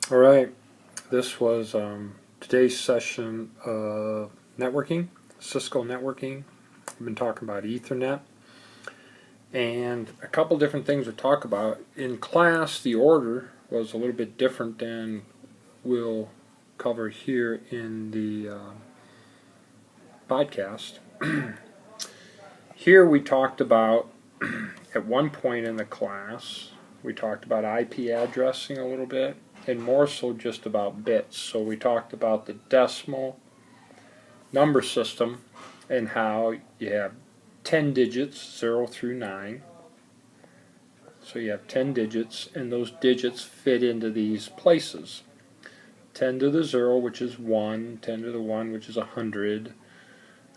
All right, this was today's session of networking, Cisco networking. We've been talking about Ethernet and a couple different things to talk about. In class, the order was a little bit different than we'll cover here in the podcast. Here we talked about, at one point in the class, we talked about IP addressing a little bit, and more so just about bits. So we talked about the decimal number system and how you have 10 digits, 0 through 9. So you have 10 digits, and those digits fit into these places. 10 to the 0, which is 1, 10 to the 1, which is 100,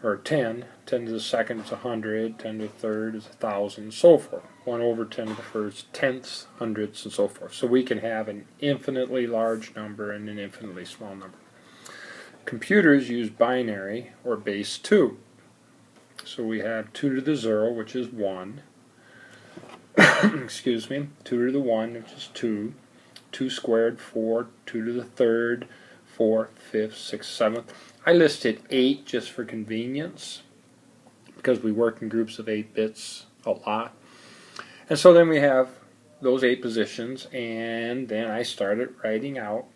or 10 to the second is 100, 10 to the third is 1,000, and so forth. 1 over 10 to the first, tenths, hundredths, and so forth. So we can have an infinitely large number and an infinitely small number. Computers use binary or base 2. So we have 2 to the 0, which is 1. Excuse me. 2 to the 1, which is 2. 2 squared, 4. 2 to the third, 4th, 5th, 6th, 7th. I listed 8 just for convenience because we work in groups of 8 bits a lot. And so then we have those 8 positions, and then I started writing out.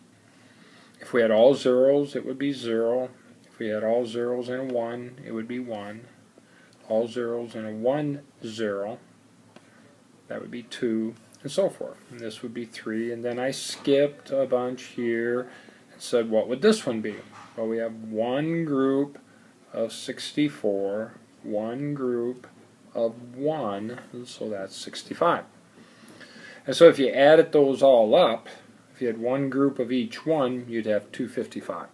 If we had all zeros, it would be 0. If we had all zeros and a 1, it would be 1. All zeros and a 1, 0. That would be 2, and so forth. And this would be 3. And then I skipped a bunch here and said, what would this one be? Well, we have one group of 64, one group of 1, and so that's 65. And so if you added those all up, if you had one group of each one, you'd have 255.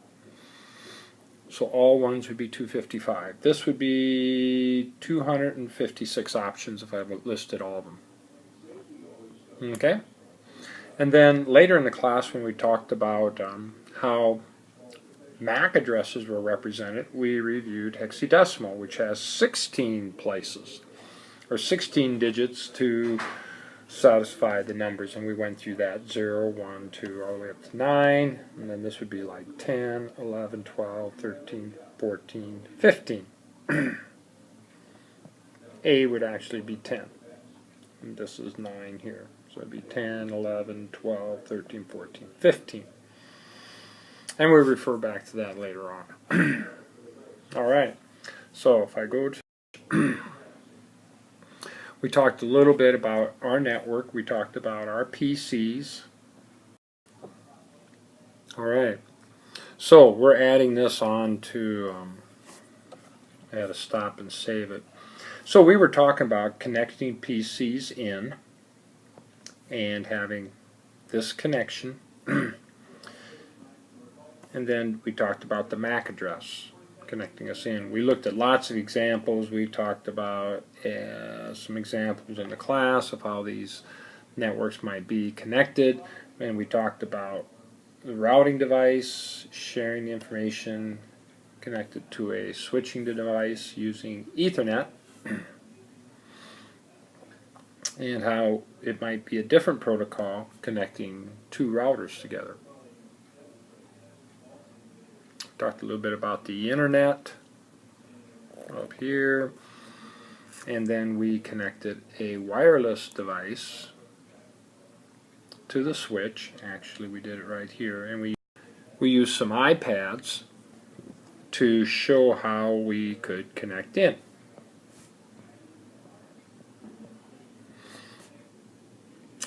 So all ones would be 255. This would be 256 options if I listed all of them. Okay? And then later in the class when we talked about how MAC addresses were represented, we reviewed hexadecimal, which has 16 places, or 16 digits to satisfy the numbers, and we went through that 0, 1, 2, all the way up to 9, and then this would be like 10, 11, 12, 13, 14, 15. A would actually be 10, and this is 9 here, so it'd be 10, 11, 12, 13, 14, 15. And we'll refer back to that later on. Alright, so if I go to we talked a little bit about our network. We talked about our PCs. Alright, so we're adding this on to, I had to stop and save it. So we were talking about connecting PCs in and having this connection. And then we talked about the MAC address connecting us in. We looked at lots of examples. We talked about some examples in the class of how these networks might be connected, and we talked about the routing device, sharing the information connected to a switching device using Ethernet, and how it might be a different protocol connecting 2 routers together. Talked a little bit about the internet up here, and then we connected a wireless device to the switch. Actually, we did it right here, and we used some iPads to show how we could connect in.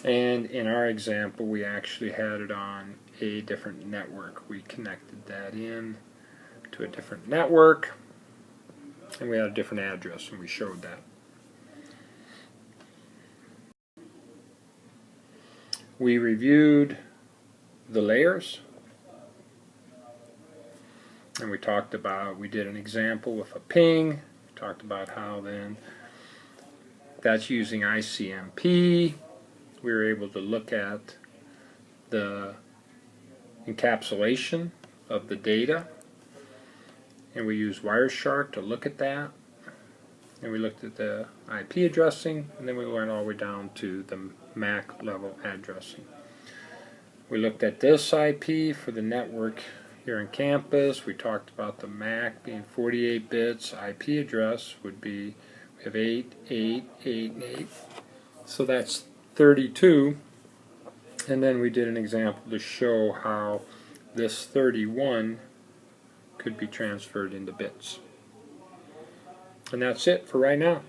And in our example, we actually had it on a different network. We connected that in to a different network, and we had a different address, and we showed that. We reviewed the layers, and we talked about, we did an example with a ping. We talked about how then that's using ICMP. We were able to look at the encapsulation of the data, and we used Wireshark to look at that, and we looked at the IP addressing, and then we went all the way down to the MAC level addressing. We looked at this IP for the network here on campus. We talked about the MAC being 48 bits. IP address would be, we have 8, 8, 8, and 8. So that's 32. And then we did an example to show how this 31 could be transferred into bits. And that's it for right now.